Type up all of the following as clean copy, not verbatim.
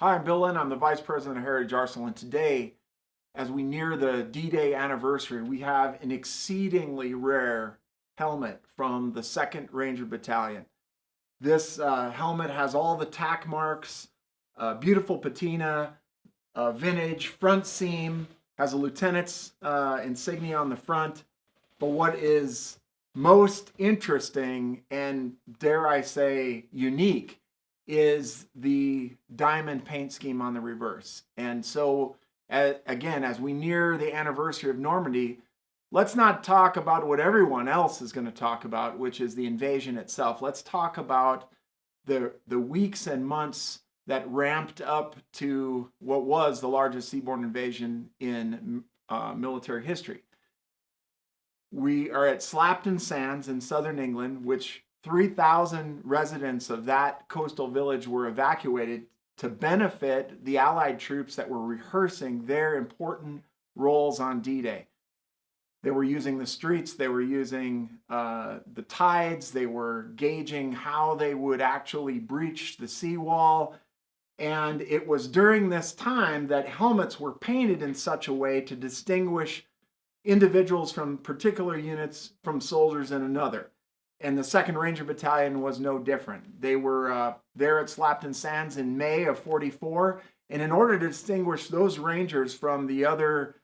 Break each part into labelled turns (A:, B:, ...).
A: Hi, I'm Bill Lynn. I'm the Vice President of Heritage Arsenal, and today, as we near the D-Day anniversary, we have an exceedingly rare helmet from the 2nd Ranger Battalion. This helmet has all the tack marks, beautiful patina, vintage, front seam, has a lieutenant's insignia on the front. But what is most interesting and, dare I say, unique is the diamond paint scheme on the reverse. And so, again, as we near the anniversary of Normandy, let's not talk about what everyone else is going to talk about, which is the invasion itself. Let's talk about the weeks and months that ramped up to what was the largest seaborne invasion in military history. We are at Slapton Sands in southern England, which 3,000 residents of that coastal village were evacuated to benefit the Allied troops that were rehearsing their important roles on D-Day. They were using the streets, they were using the tides, they were gauging how they would actually breach the seawall. And it was during this time that helmets were painted in such a way to distinguish individuals from particular units from soldiers in another. And the 2nd Ranger Battalion was no different. They were there at Slapton Sands in May of '44. And in order to distinguish those Rangers from the other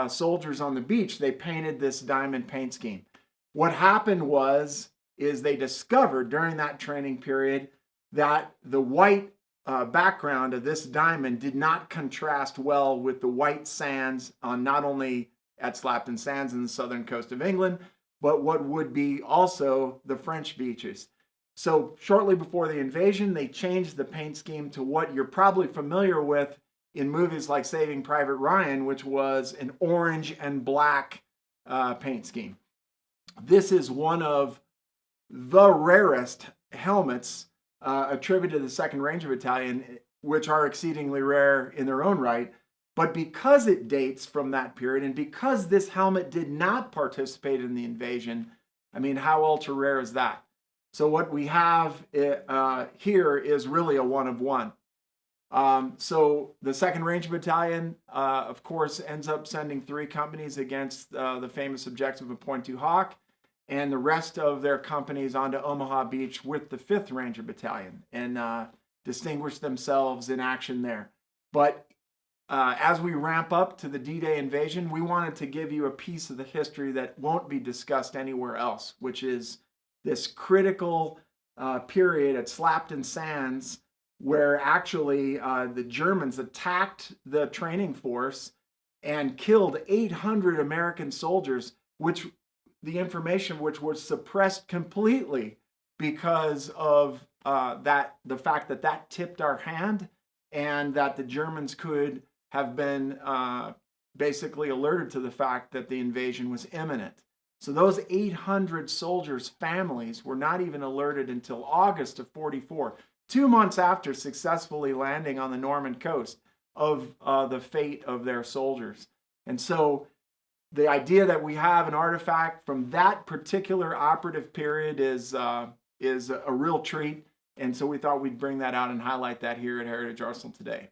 A: soldiers on the beach, they painted this diamond paint scheme. What happened is they discovered during that training period that the white background of this diamond did not contrast well with the white sands on not only at Slapton Sands in the southern coast of England, but what would be also the French beaches. So shortly before the invasion, they changed the paint scheme to what you're probably familiar with in movies like Saving Private Ryan, which was an orange and black paint scheme. This is one of the rarest helmets attributed to the 2nd Ranger Battalion, which are exceedingly rare in their own right. But because it dates from that period, and because this helmet did not participate in the invasion, I mean, how ultra rare is that? So what we have here is really a one of one. So the 2nd Ranger Battalion, of course, ends up sending 3 companies against the famous objective of Point Du Hoc, and the rest of their companies onto Omaha Beach with the 5th Ranger Battalion, and distinguished themselves in action there. But as we ramp up to the D-Day invasion, we wanted to give you a piece of the history that won't be discussed anywhere else, which is this critical period at Slapton Sands where actually the Germans attacked the training force and killed 800 American soldiers, which the information which was suppressed completely because of the fact that that tipped our hand, and that the Germans could have been basically alerted to the fact that the invasion was imminent. So those 800 soldiers' families were not even alerted until August of '44, 2 months after successfully landing on the Norman coast, of the fate of their soldiers. And so the idea that we have an artifact from that particular operative period is a real treat. And so we thought we'd bring that out and highlight that here at Heritage Arsenal today.